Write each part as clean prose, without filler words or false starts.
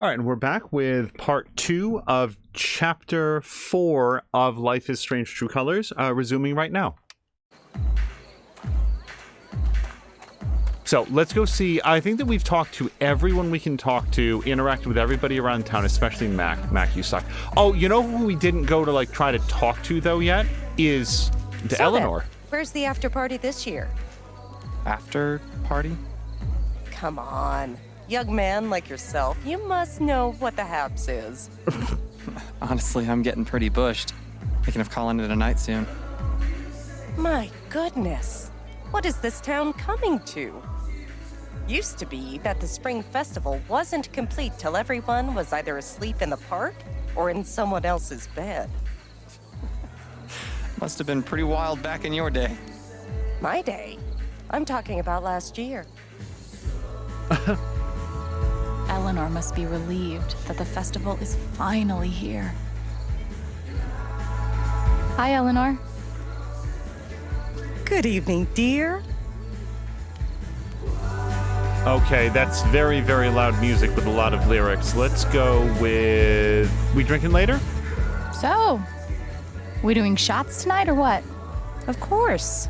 All right, and we're back with part 2 of chapter 4 of Life is Strange True Colors, resuming right now. So let's go see. I think that we've talked to everyone we can talk to, interacted with everybody around town, especially Mac. Mac, you suck. Oh, you know who we didn't go to try to talk to though yet is the Eleanor. Where's the after party this year? After party? Come on. Young man like yourself, you must know what the haps is. Honestly, I'm getting pretty bushed. Thinking of calling it a night soon. My goodness. What is this town coming to? Used to be that the spring festival wasn't complete till everyone was either asleep in the park or in someone else's bed. Must have been pretty wild back in your day. My day? I'm talking about last year. Eleanor must be relieved that the festival is finally here. Hi, Eleanor. Good evening, dear. Okay, that's very, very loud music with a lot of lyrics. Let's go with... We drinking later? So, we doing shots tonight or what? Of course.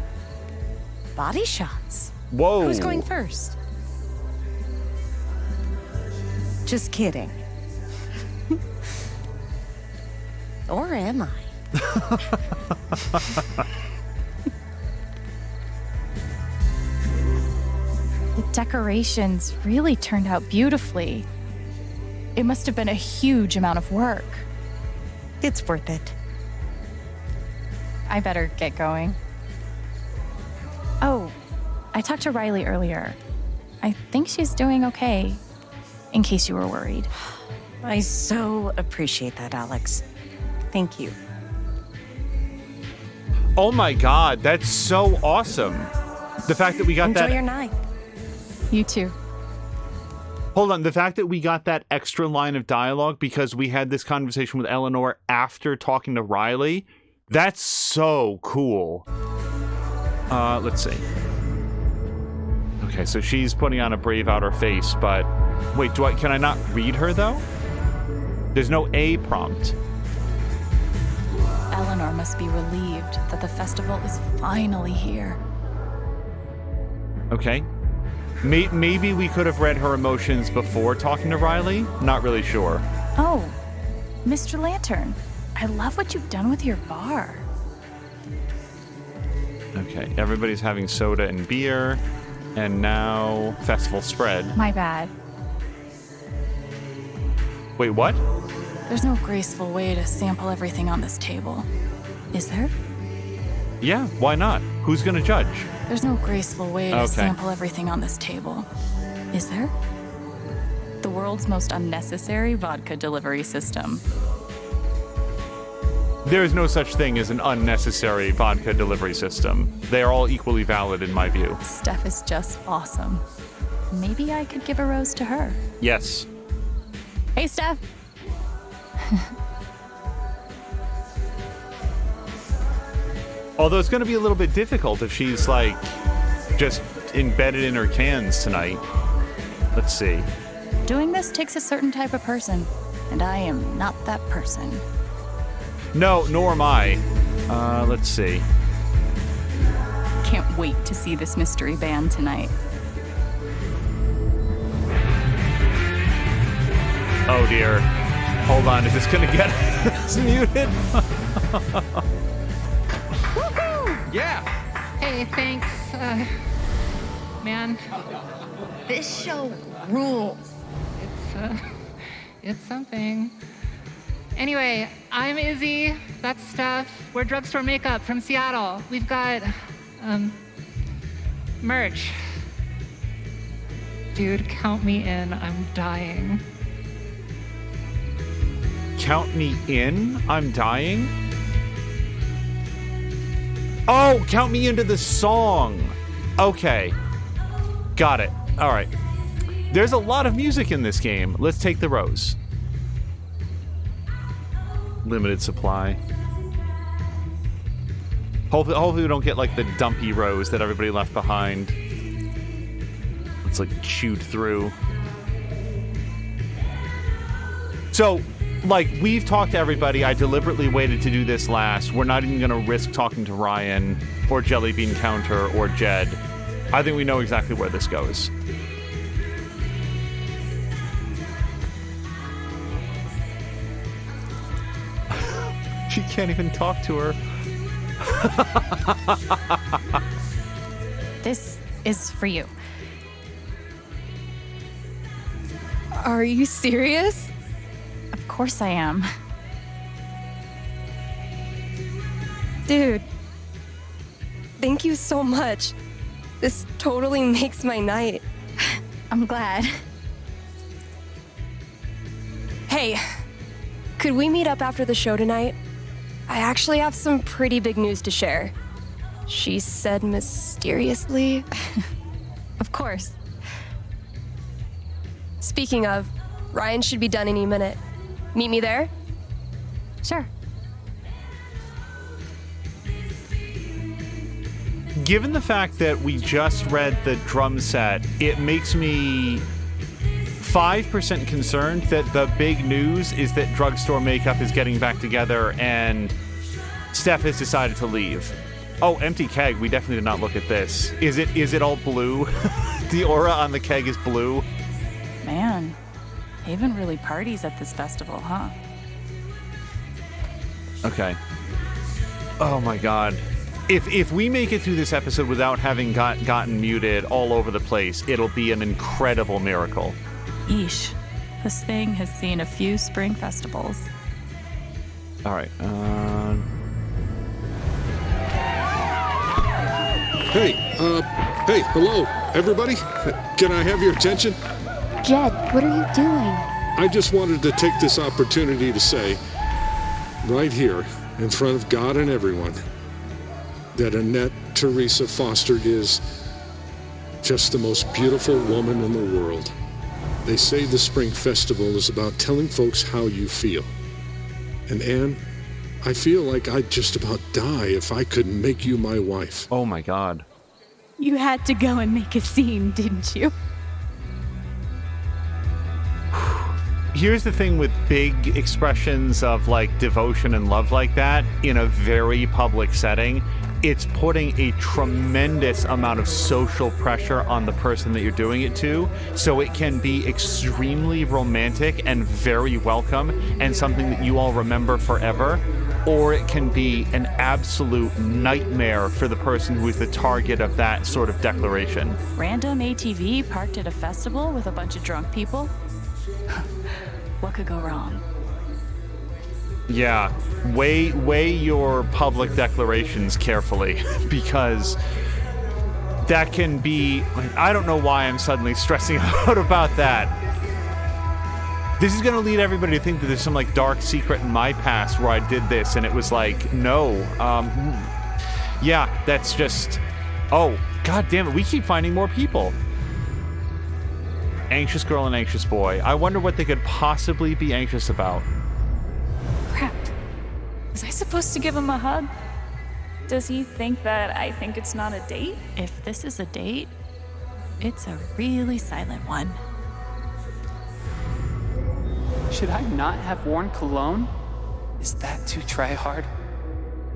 Body shots. Whoa. Who's going first? Just kidding. Or am I? The decorations really turned out beautifully. It must have been a huge amount of work. It's worth it. I better get going. Oh, I talked to Riley earlier. I think she's doing okay, in case you were worried. I so appreciate that, Alex. Thank you. Oh my god, that's so awesome. The fact that we got Enjoy that... your night. You too. Hold on, the fact that we got that extra line of dialogue because we had this conversation with Eleanor after talking to Riley, that's so cool. Let's see. Okay, so she's putting on a brave outer face, but... Wait, can I not read her, though? There's no A prompt. Eleanor must be relieved that the festival is finally here. Okay. Maybe we could have read her emotions before talking to Riley? Not really sure. Oh, Mr. Lantern, I love what you've done with your bar. Okay, everybody's having soda and beer, and now festival spread. My bad. Wait, what? There's no graceful way to sample everything on this table. Is there? Yeah, why not? Who's gonna judge? There's no graceful way to Okay. sample everything on this table. Is there? The world's most unnecessary vodka delivery system. There is no such thing as an unnecessary vodka delivery system. They are all equally valid in my view. Steph is just awesome. Maybe I could give a rose to her. Yes. Hey, Steph. Although it's going to be a little bit difficult if she's, just embedded in her cans tonight. Let's see. Doing this takes a certain type of person, and I am not that person. No, nor am I. Let's see. Can't wait to see this mystery band tonight. Oh, dear. Hold on, is this going to get us muted? Yeah! Hey, thanks, man. This show rules. It's something. Anyway, I'm Izzy. That's Steph. We're Drugstore Makeup from Seattle. We've got, merch. Dude, count me in. I'm dying. Count me in? I'm dying? Oh, count me into the song. Okay. Got it. All right. There's a lot of music in this game. Let's take the rose. Limited supply. Hopefully we don't get the dumpy rose that everybody left behind. It's chewed through. So, like, we've talked to everybody. I deliberately waited to do this last. We're not even going to risk talking to Ryan or Jellybean Counter or Jed. I think we know exactly where this goes. She can't even talk to her. This is for you. Are you serious? Of course I am. Dude, thank you so much. This totally makes my night. I'm glad. Hey, could we meet up after the show tonight? I actually have some pretty big news to share. She said mysteriously. Of course. Speaking of, Ryan should be done any minute. Meet me there? Sure. Given the fact that we just read the drum set, it makes me 5% concerned that the big news is that Drugstore Makeup is getting back together and Steph has decided to leave. Oh, empty keg. We definitely did not look at this. Is it all blue? The aura on the keg is blue. Man, Haven really parties at this festival, huh? Okay. Oh my god. If we make it through this episode without having gotten muted all over the place, it'll be an incredible miracle. Yeesh. This thing has seen a few spring festivals. All right. Hey, hello, everybody. Can I have your attention? Jed, what are you doing? I just wanted to take this opportunity to say, right here, in front of God and everyone, that Annette Teresa Foster is just the most beautiful woman in the world. They say the Spring Festival is about telling folks how you feel. And Anne, I feel like I'd just about die if I couldn't make you my wife. Oh my god. You had to go and make a scene, didn't you? Here's the thing with big expressions of like devotion and love like that in a very public setting, it's putting a tremendous amount of social pressure on the person that you're doing it to, so it can be extremely romantic and very welcome and something that you all remember forever, or it can be an absolute nightmare for the person who is the target of that sort of declaration. Random ATV parked at a festival with a bunch of drunk people? What could go wrong? Yeah, weigh your public declarations carefully, because that can be... I don't know why I'm suddenly stressing out about that. This is going to lead everybody to think that there's some like dark secret in my past where I did this and it was like, no. Yeah, that's just... Oh, god damn it, we keep finding more people. Anxious girl and anxious boy. I wonder what they could possibly be anxious about. Crap. Was I supposed to give him a hug? Does he think that I think it's not a date? If this is a date, it's a really silent one. Should I not have worn cologne? Is that too try-hard?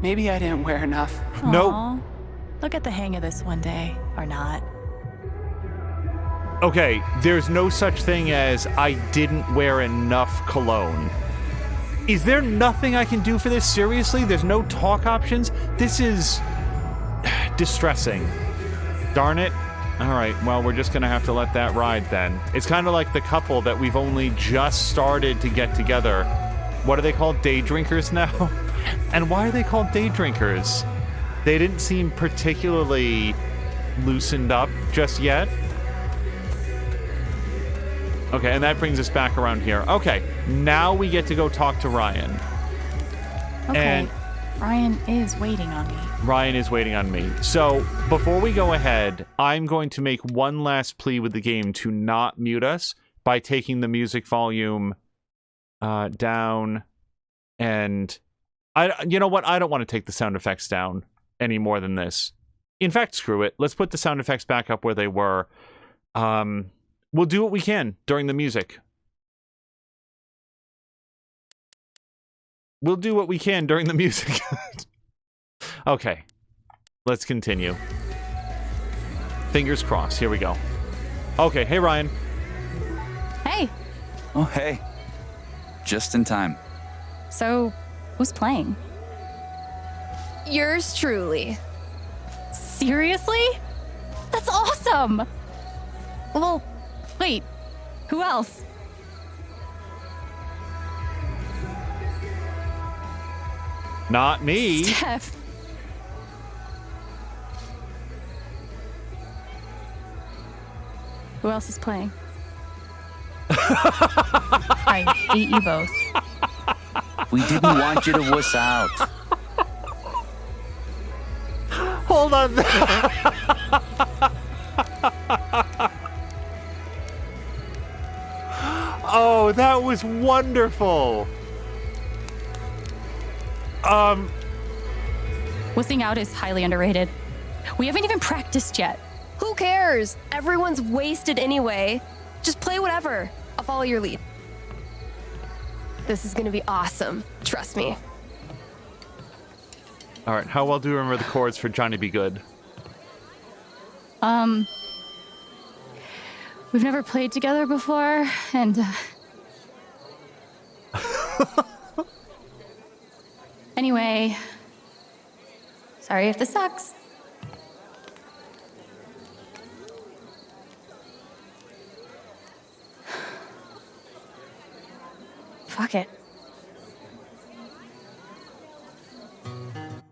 Maybe I didn't wear enough. No. Aw. Look at the hang of this one day, or not. Okay, there's no such thing as I didn't wear enough cologne. Is there nothing I can do for this? Seriously? There's no talk options? This is distressing. Darn it. All right, well, we're just going to have to let that ride then. It's kind of like the couple that we've only just started to get together. What are they called? Day drinkers now? And why are they called day drinkers? They didn't seem particularly loosened up just yet. Okay, and that brings us back around here. Okay, now we get to go talk to Ryan. Okay, And Ryan is waiting on me. Ryan is waiting on me. So, before we go ahead, I'm going to make one last plea with the game to not mute us by taking the music volume down. And, you know what? I don't want to take the sound effects down any more than this. In fact, screw it. Let's put the sound effects back up where they were. We'll do what we can during the music. we'll do what we can during the music. Okay, let's continue. Fingers crossed. Here we go. Okay, hey Ryan. Hey. Oh, hey. Just in time. So, who's playing? Yours truly. Seriously? That's awesome! Well, wait. Who else? Not me. Steph. Who else is playing? I hate you both. We didn't want you to wuss out. Hold on. Oh, that was wonderful. Wussing out is highly underrated. We haven't even practiced yet. Who cares? Everyone's wasted anyway. Just play whatever. I'll follow your lead. This is gonna be awesome. Trust me. All right, how well do you remember the chords for Johnny Be Good? We've never played together before, and anyway, sorry if this sucks. Fuck it.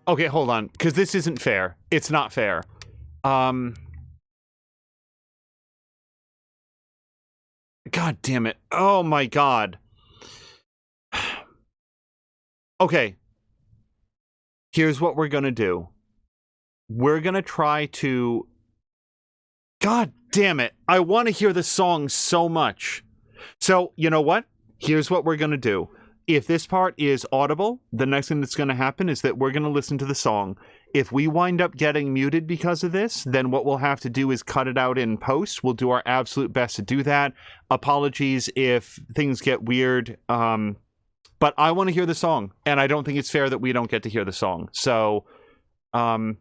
Okay, hold on, because this isn't fair. It's not fair. God damn it. Oh my god. Okay. Here's what we're gonna do. We're gonna try to... God damn it. I want to hear the song so much. So, you know what? Here's what we're gonna do. If this part is audible, the next thing that's going to happen is that we're going to listen to the song. If we wind up getting muted because of this, then what we'll have to do is cut it out in post. We'll do our absolute best to do that. Apologies if things get weird. But I want to hear the song, and I don't think it's fair that we don't get to hear the song. So, well,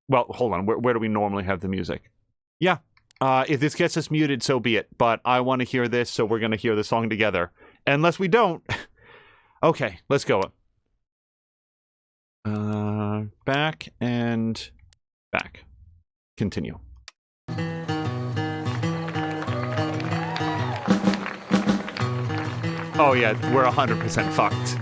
hold on. Where do we normally have the music? Yeah. If this gets us muted, so be it. But I want to hear this, so we're going to hear the song together. Unless we don't... Okay, let's go. Back and back. Continue. Oh yeah, we're 100% fucked.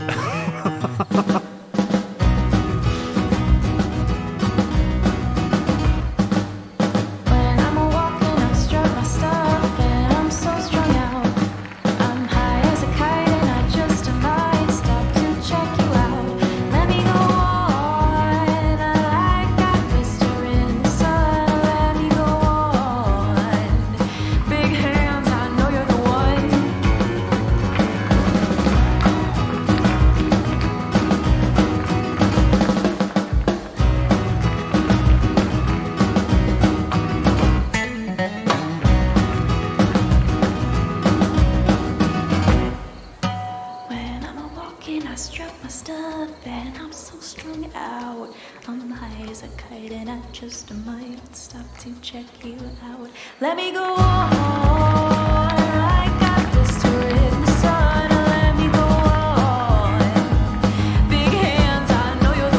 Just might stop to check you out. Let me go on. I got this to in the sun. Let me go on. Big hands, I know you're the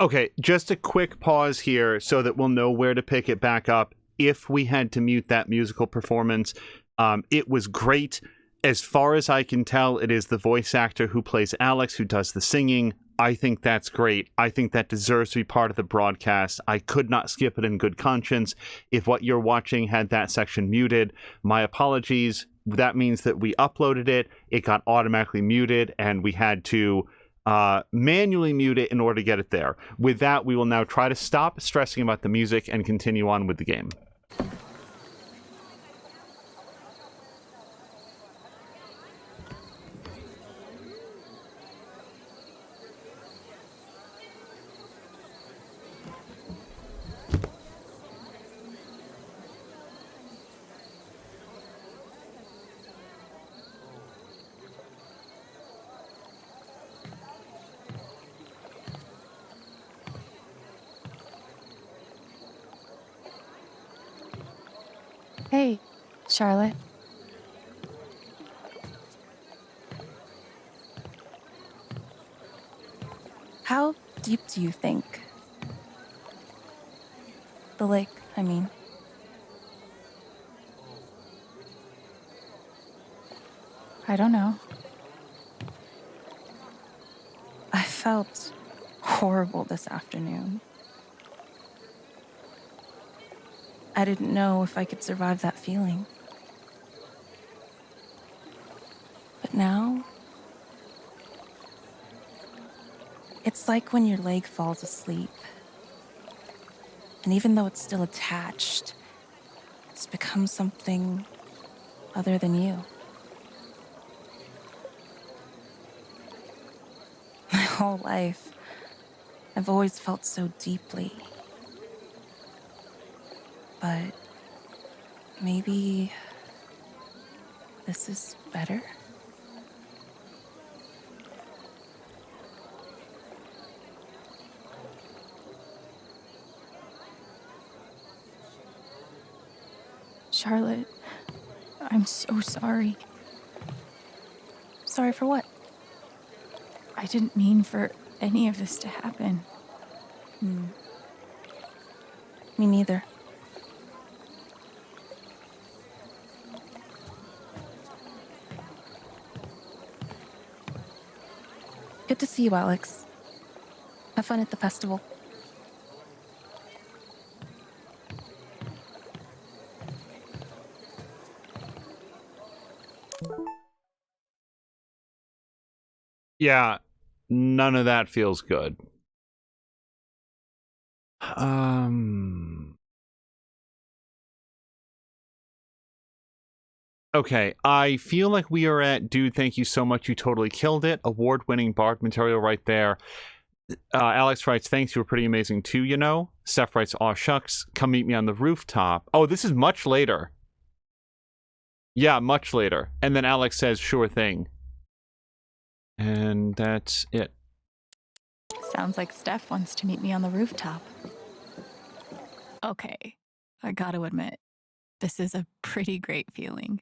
Okay, just a quick pause here so that we'll know where to pick it back up if we had to mute that musical performance. It was great. As far as I can tell, it is the voice actor who plays Alex who does the singing. I think that's great. I think that deserves to be part of the broadcast. I could not skip it in good conscience. If what you're watching had that section muted, my apologies. That means that we uploaded it, it got automatically muted, and we had to manually mute it in order to get it there. With that, we will now try to stop stressing about the music and continue on with the game. Charlotte? How deep do you think? The lake, I mean. I don't know. I felt horrible this afternoon. I didn't know if I could survive that feeling. But now, it's like when your leg falls asleep. And even though it's still attached, it's become something other than you. My whole life, I've always felt so deeply. But maybe this is better? Charlotte, I'm so sorry. Sorry for what? I didn't mean for any of this to happen. Me neither. Good to see you, Alex. Have fun at the festival. Yeah, none of that feels good. Okay, I feel like we are at Dude, thank you so much, you totally killed it. Award-winning Bard material right there. Alex writes, thanks, you were pretty amazing too, you know. Steph writes, aw shucks, come meet me on the rooftop. Oh, this is much later. Yeah, much later. And then Alex says, sure thing. And that's it. Sounds like Steph wants to meet me on the rooftop. Okay, I gotta admit, this is a pretty great feeling.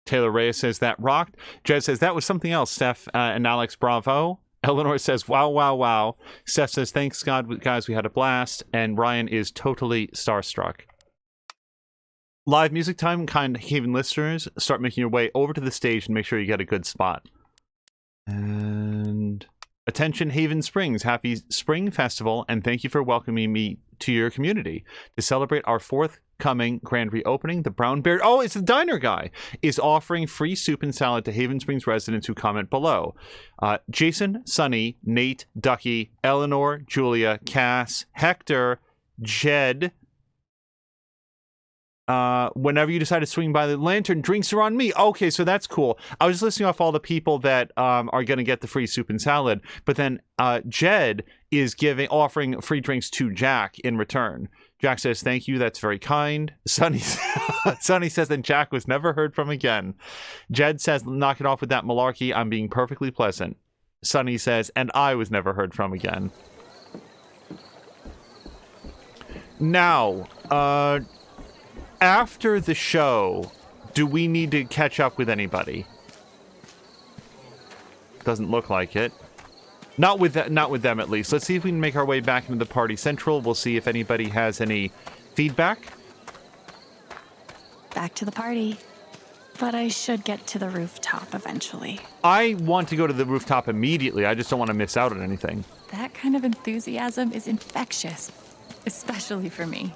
Taylor Reyes says, that rocked. Jez says, that was something else, Steph and Alex, bravo. Eleanor says, wow, wow, wow. Steph says, thanks, God, guys, we had a blast. And Ryan is totally starstruck. Live music time, kind Haven listeners, start making your way over to the stage and make sure you get a good spot. And attention, Haven Springs, happy Spring Festival, and thank you for welcoming me to your community. To celebrate our forthcoming grand reopening, the Brown Bear, oh, it's the diner guy, is offering free soup and salad to Haven Springs residents who comment below. Jason, Sunny, Nate, Ducky, Eleanor, Julia, Cass, Hector, Jed. Whenever you decide to swing by the lantern, drinks are on me. Okay, so that's cool. I was listing off all the people that are going to get the free soup and salad, but then Jed is offering free drinks to Jack in return. Jack says, thank you, that's very kind. Sonny says, then Jack was never heard from again. Jed says, knock it off with that malarkey, I'm being perfectly pleasant. Sonny says, and I was never heard from again. Now, after the show, do we need to catch up with anybody? Doesn't look like it. Not with them, at least. Let's see if we can make our way back into the party central. We'll see if anybody has any feedback. Back to the party. But I should get to the rooftop eventually. I want to go to the rooftop immediately. I just don't want to miss out on anything. That kind of enthusiasm is infectious, especially for me.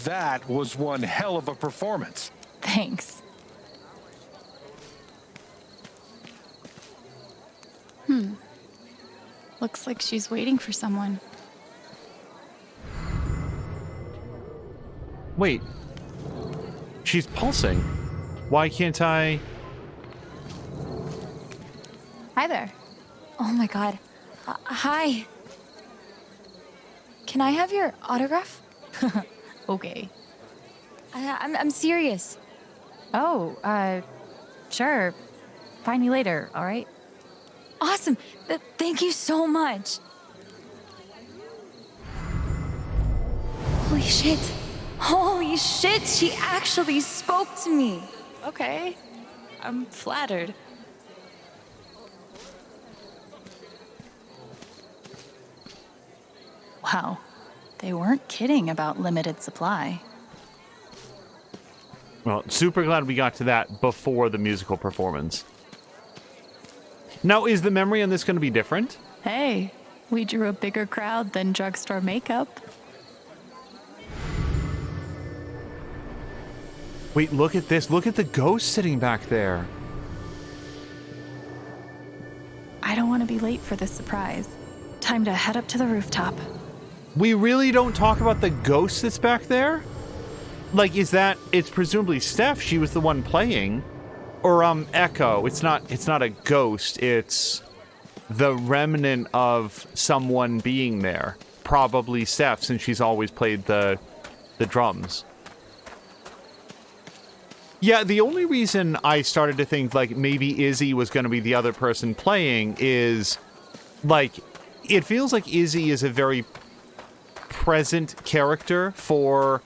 That was one hell of a performance. Thanks. Looks like she's waiting for someone. Wait. She's pulsing. Why can't I... Hi there. Oh my god. Hi. Can I have your autograph? Okay. I'm serious. Oh, sure. Find me later, all right? Awesome. Thank you so much. Holy shit. Holy shit, she actually spoke to me. Okay. I'm flattered. Wow. They weren't kidding about limited supply. Well, super glad we got to that before the musical performance. Now, is the memory on this going to be different? Hey, we drew a bigger crowd than drugstore makeup. Wait, look at this. Look at the ghost sitting back there. I don't want to be late for this surprise. Time to head up to the rooftop. We really don't talk about the ghost that's back there? Like, it's presumably Steph, she was the one playing. Or, Echo, it's not a ghost, it's the remnant of someone being there. Probably Steph, since she's always played the drums. Yeah, the only reason I started to think, like, maybe Izzy was going to be the other person playing is, like, it feels like Izzy is a very present character for,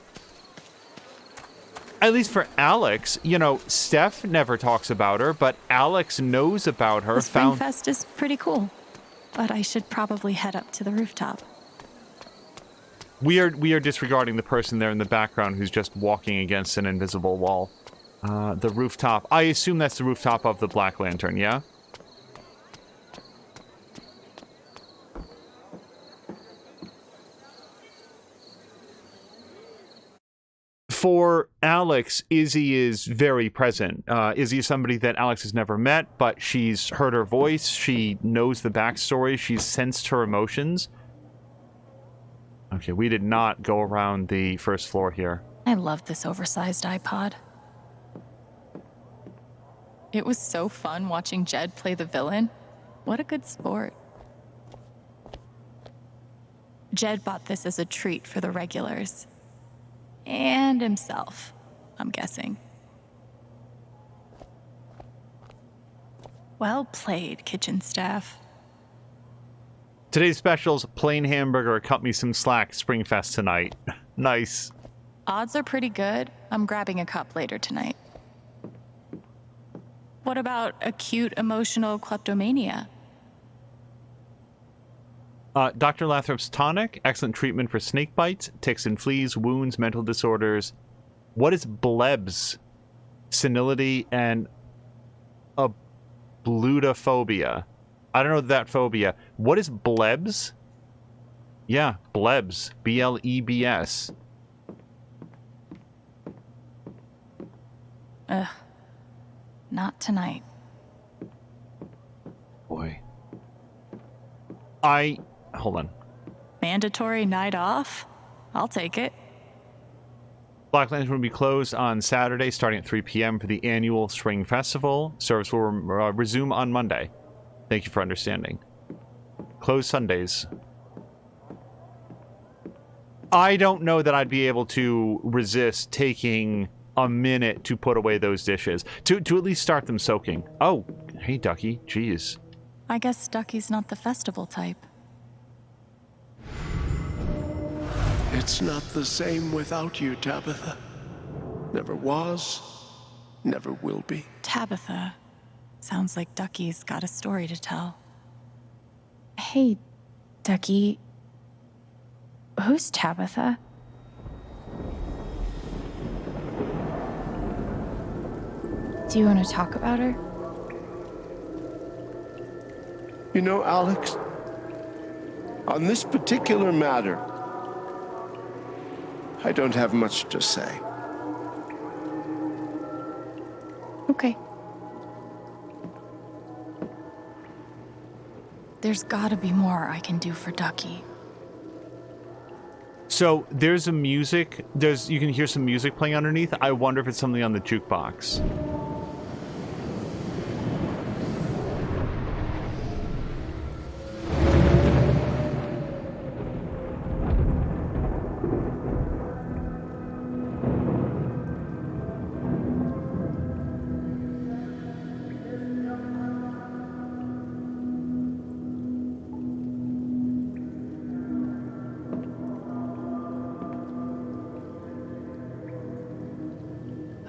at least for Alex. You know, Steph never talks about her, but Alex knows about her. The Spring Fest is pretty cool, but I should probably head up to the rooftop. We are disregarding the person there in the background who's just walking against an invisible wall. The rooftop. I assume that's the rooftop of the Black Lantern, yeah? For Alex, Izzy is very present. Izzy is somebody that Alex has never met, but she's heard her voice, she knows the backstory, she's sensed her emotions. Okay, we did not go around the first floor here. I love this oversized iPod. It was so fun watching Jed play the villain. What a good sport. Jed bought this as a treat for the regulars. And himself, I'm guessing. Well played, kitchen staff. Today's specials, plain hamburger, cut me some slack, Springfest tonight. Nice. Odds are pretty good. I'm grabbing a cup later tonight. What about acute emotional kleptomania? Dr. Lathrop's tonic, excellent treatment for snake bites, ticks and fleas, wounds, mental disorders. What is blebs? Senility and ablutophobia. I don't know that phobia. What is blebs? Yeah, blebs. B-L-E-B-S. Ugh. Not tonight. Boy. Hold on. Mandatory night off? I'll take it. Black Lantern will be closed on Saturday starting at 3 p.m. for the annual Spring Festival. Service will resume on Monday. Thank you for understanding. Closed Sundays. I don't know that I'd be able to resist taking a minute to put away those dishes. To at least start them soaking. Oh, hey, Ducky. Jeez. I guess Ducky's not the festival type. It's not the same without you, Tabitha. Never was, never will be. Tabitha. Sounds like Ducky's got a story to tell. Hey, Ducky. Who's Tabitha? Do you want to talk about her? You know, Alex, on this particular matter, I don't have much to say. Okay. There's gotta be more I can do for Ducky. So there's a music. You can hear some music playing underneath. I wonder if it's something on the jukebox.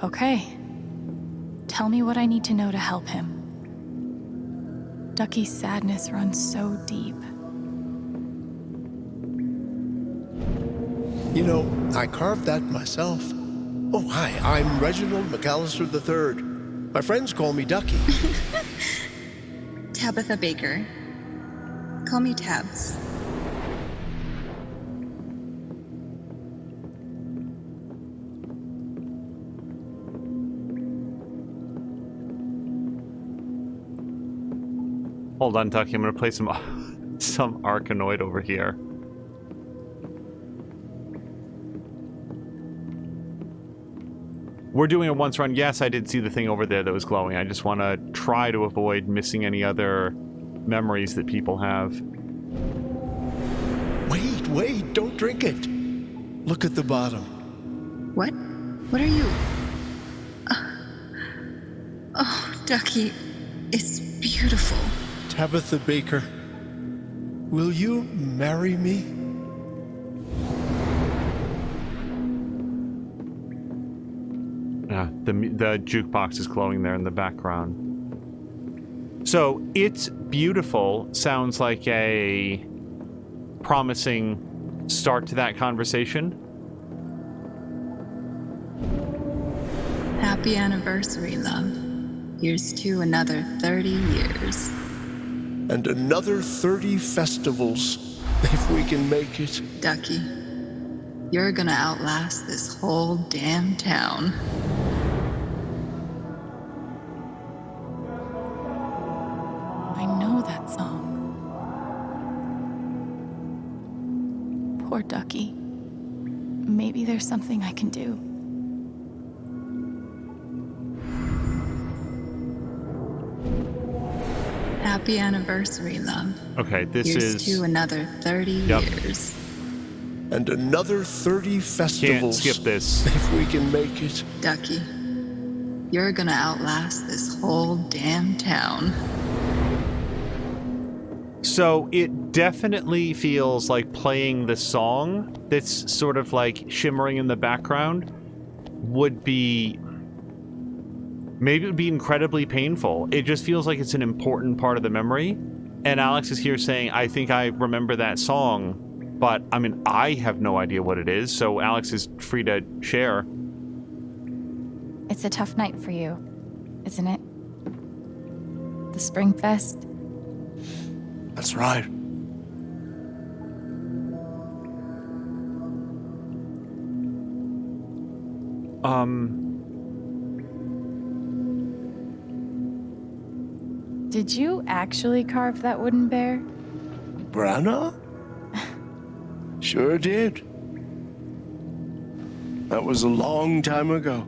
Okay. Tell me what I need to know to help him. Ducky's sadness runs so deep. You know, I carved that myself. Oh, hi, I'm Reginald McAllister III. My friends call me Ducky. Tabitha Baker. Call me Tabs. Hold on, Ducky. I'm gonna play some Arkanoid over here. We're doing a once run. Yes, I did see the thing over there that was glowing. I just want to try to avoid missing any other memories that people have. Wait, don't drink it. Look at the bottom. What? What are you? Oh, Ducky, it's beautiful. Tabitha Baker, will you marry me? Yeah, the jukebox is glowing there in the background. So, it's beautiful sounds like a promising start to that conversation. Happy anniversary, love. Here's to another 30 years. And another 30 festivals, if we can make it. Ducky, you're gonna outlast this whole damn town. I know that song. Poor Ducky. Maybe there's something I can do. Happy anniversary, love. Okay, this Here's is... to another 30 years. And another 30 festivals. Can't skip this. If we can make it. Ducky, you're gonna outlast this whole damn town. So it definitely feels like playing the song that's sort of like shimmering in the background would be... Maybe it would be incredibly painful. It just feels like it's an important part of the memory. And Alex is here saying, I think I remember that song, but I mean, I have no idea what it is. So Alex is free to share. It's a tough night for you, isn't it? The Spring Fest. That's right. Did you actually carve that wooden bear? Branna? Sure did. That was a long time ago.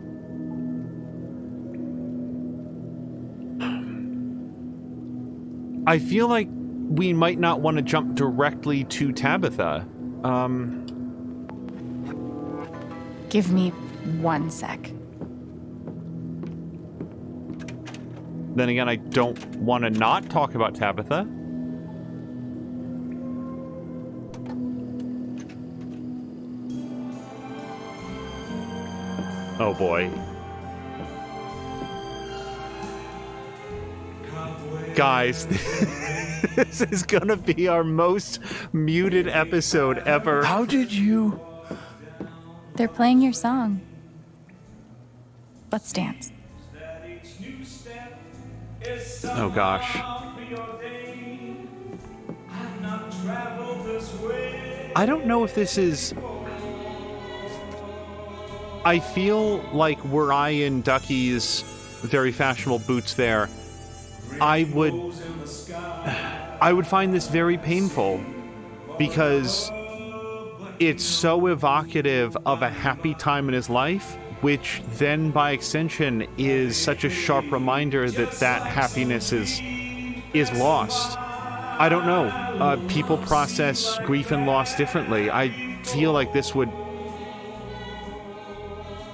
I feel like we might not want to jump directly to Tabitha. Give me 1 sec. Then again, I don't want to not talk about Tabitha. Oh boy. Guys, this is gonna be our most muted episode ever. How did you... They're playing your song. Let's dance. Oh gosh. I don't know if this is... I feel like were I in Ducky's very fashionable boots there, I would find this very painful because it's so evocative of a happy time in his life, which then by extension is such a sharp reminder that that happiness is lost. I don't know. People process grief and loss differently. I feel like this would...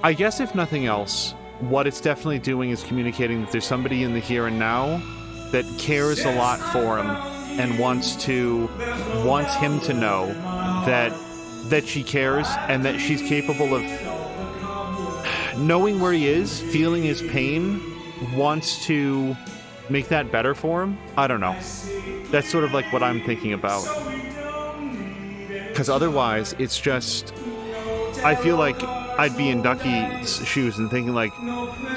I guess if nothing else, what it's definitely doing is communicating that there's somebody in the here and now that cares a lot for him and wants him to know that she cares and that she's capable of knowing where he is, feeling his pain, wants to make that better for him. I don't know. That's sort of like what I'm thinking about. Because otherwise, it's just... I feel like I'd be in Ducky's shoes and thinking like,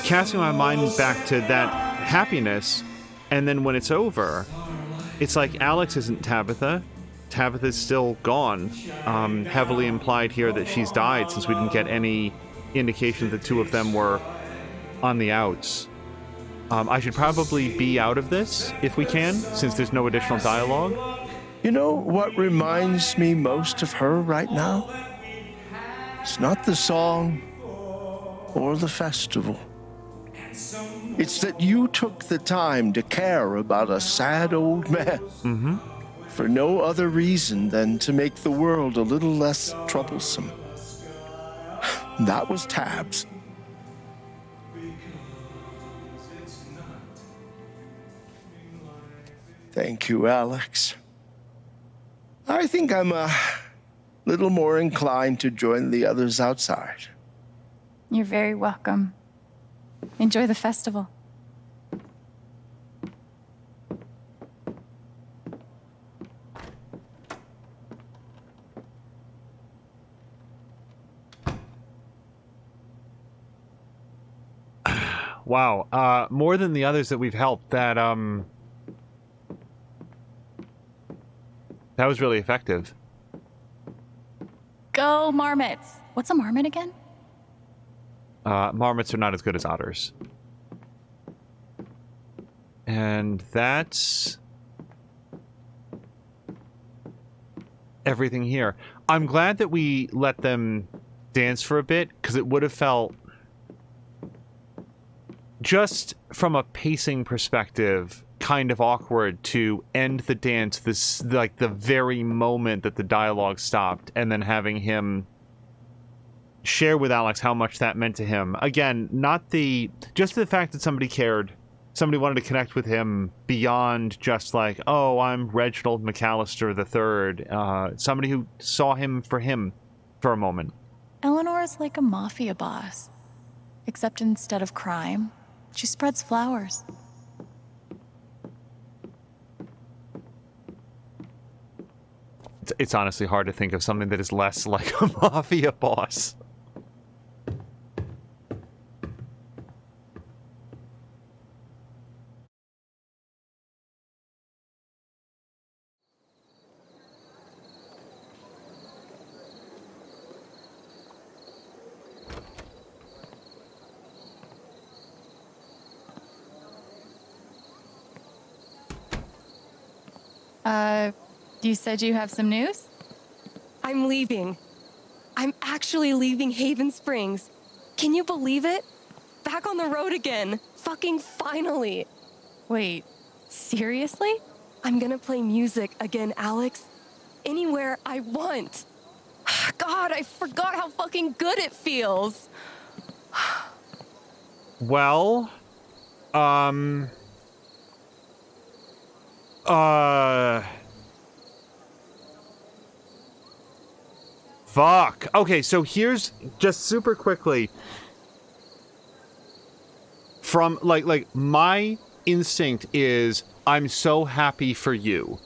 casting my mind back to that happiness, and then when it's over, it's like Alex isn't Tabitha. Tabitha's still gone. Heavily implied here that she's died since we didn't get any indication that the two of them were on the outs. I should probably be out of this if we can, since there's no additional dialogue. You know what reminds me most of her right now? It's not the song or the festival. It's that you took the time to care about a sad old man. Mm-hmm. For no other reason than to make the world a little less troublesome. That was Tabs. Thank you, Alex. I think I'm a little more inclined to join the others outside. You're very welcome. Enjoy the festival. Wow. More than the others that we've helped, that was really effective. Go marmots. What's a marmot again? Marmots are not as good as otters. And that's everything here. I'm glad that we let them dance for a bit, because it would have felt, just from a pacing perspective, kind of awkward to end the dance like the very moment that the dialogue stopped, and then having him share with Alex how much that meant to him. Again, just the fact that somebody cared, somebody wanted to connect with him beyond just like, oh, I'm Reginald McAllister III. Somebody who saw him for a moment. Eleanor is like a mafia boss, except instead of crime, she spreads flowers. It's honestly hard to think of something that is less like a mafia boss. You said you have some news? I'm leaving. I'm actually leaving Haven Springs. Can you believe it? Back on the road again. Fucking finally. Wait, seriously? I'm gonna play music again, Alex. Anywhere I want. God, I forgot how fucking good it feels. Well, fuck. Okay, so here's just super quickly from like my instinct is I'm so happy for you.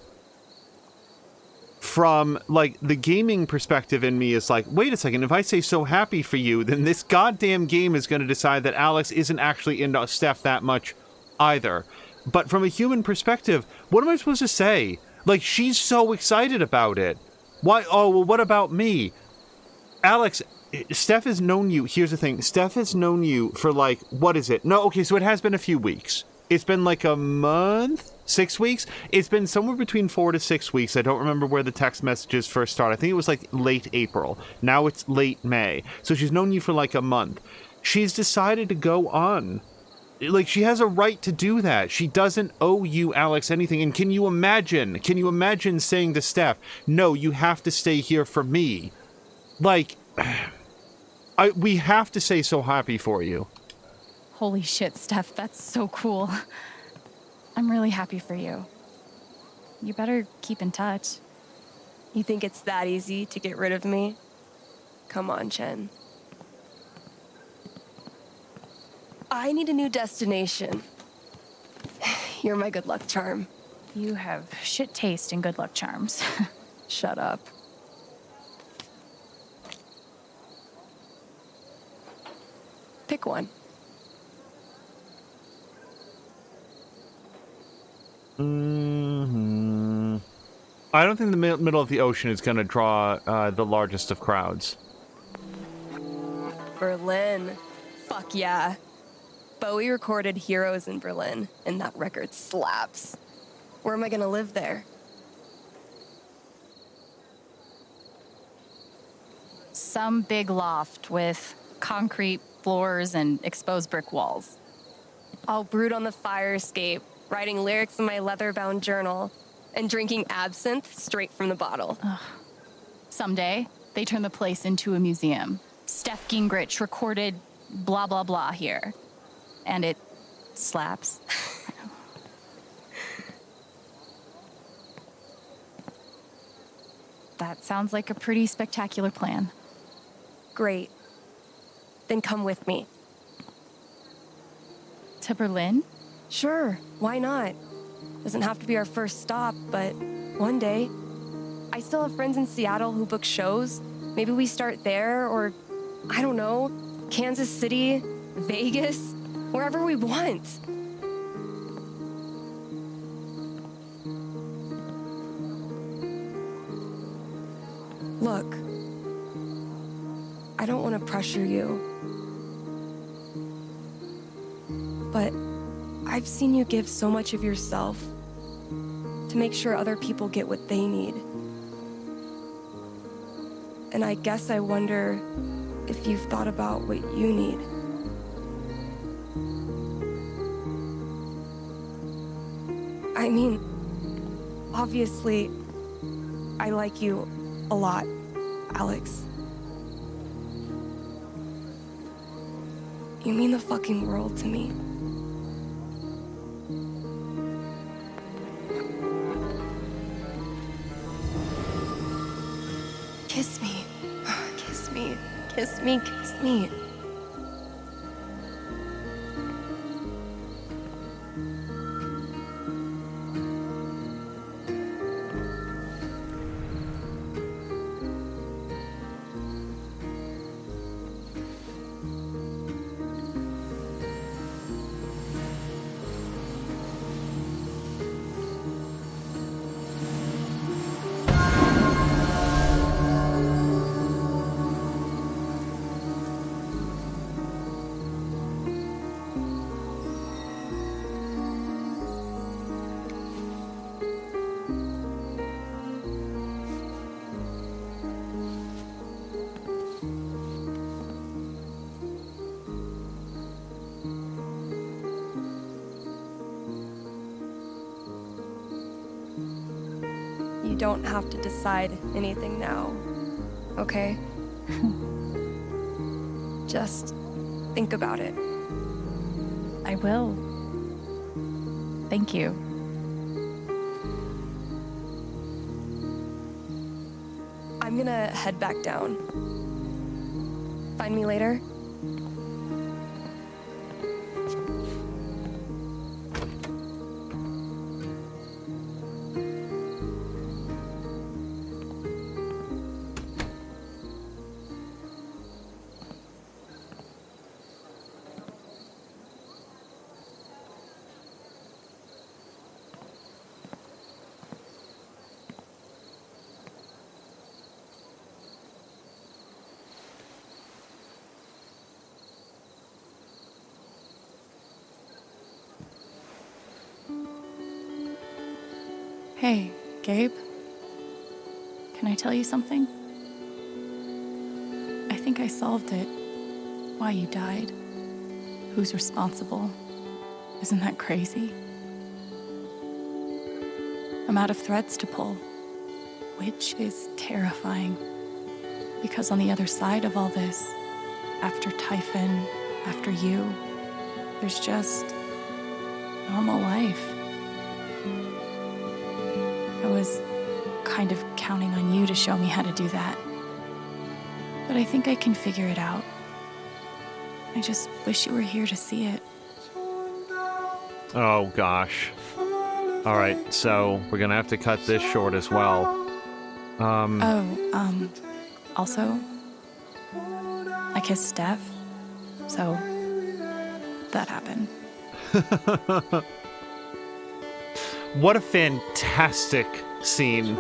From like the gaming perspective in me is like, wait a second, if I say so happy for you, then this goddamn game is going to decide that Alex isn't actually into Steph that much either. But from a human perspective, what am I supposed to say? Like, she's so excited about it. Why? Oh, well, what about me? Alex, Steph has known you. Here's the thing. Steph has known you for like, what is it? No, okay, so it has been a few weeks. It's been like a month? 6 weeks? It's been somewhere between 4 to 6 weeks. I don't remember where the text messages first started. I think it was like late April. Now it's late May. So she's known you for like a month. She's decided to go on. Like, she has a right to do that. She doesn't owe you, Alex, anything. And can you imagine saying to Steph, no, you have to stay here for me? Like, we have to say so happy for you. Holy shit, Steph, that's so cool. I'm really happy for you. You better keep in touch. You think it's that easy to get rid of me? Come on, Chen. I need a new destination. You're my good luck charm. You have shit taste in good luck charms. Shut up. Pick one. I don't think the middle of the ocean is going to draw the largest of crowds. Berlin. Fuck yeah. Bowie recorded Heroes in Berlin, and that record slaps. Where am I gonna live there? Some big loft with concrete floors and exposed brick walls. I'll brood on the fire escape, writing lyrics in my leather-bound journal, and drinking absinthe straight from the bottle. Ugh. Someday, they turn the place into a museum. Steph Gingrich recorded blah, blah, blah here. And it slaps. That sounds like a pretty spectacular plan. Great. Then come with me. To Berlin? Sure, why not? Doesn't have to be our first stop, but one day. I still have friends in Seattle who book shows. Maybe we start there, or, I don't know, Kansas City, Vegas, wherever we want. Look, I don't want to pressure you, but I've seen you give so much of yourself to make sure other people get what they need. And I guess I wonder if you've thought about what you need. I mean, obviously, I like you a lot, Alex. You mean the fucking world to me. Kiss me. Kiss me. Kiss me. Kiss me. You don't have to decide anything now, okay? Just think about it. I will. Thank you. I'm gonna head back down. Find me later? Hey, Gabe. Can I tell you something? I think I solved it. Why you died. Who's responsible. Isn't that crazy? I'm out of threads to pull, which is terrifying. Because on the other side of all this, after Typhon, after you, there's just normal life. I was kind of counting on you to show me how to do that. But I think I can figure it out. I just wish you were here to see it. Oh, gosh. All right, so we're going to have to cut this short as well. Also, I kissed Steph, so that happened. What a fantastic scene,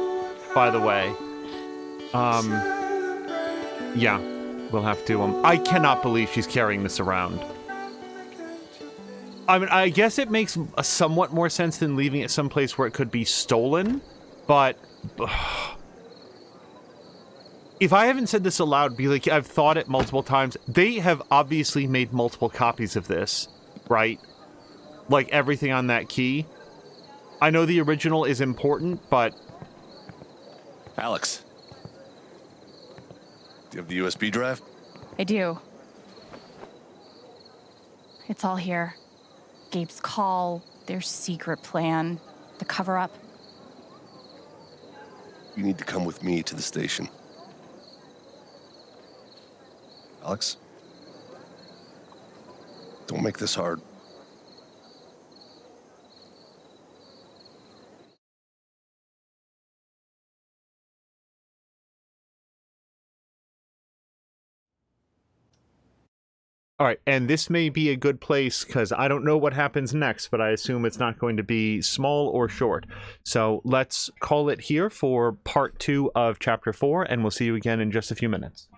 by the way. Yeah, we'll have to, I cannot believe she's carrying this around. I mean, I guess it makes a somewhat more sense than leaving it someplace where it could be stolen, but if I haven't said this aloud, be like, I've thought it multiple times. They have obviously made multiple copies of this, right? Like everything on that key. I know the original is important, but... Alex. Do you have the USB drive? I do. It's all here. Gabe's call, their secret plan, the cover-up. You need to come with me to the station. Alex? Don't make this hard. All right, and this may be a good place because I don't know what happens next, but I assume it's not going to be small or short. So let's call it here for part 2 of chapter 4, and we'll see you again in just a few minutes.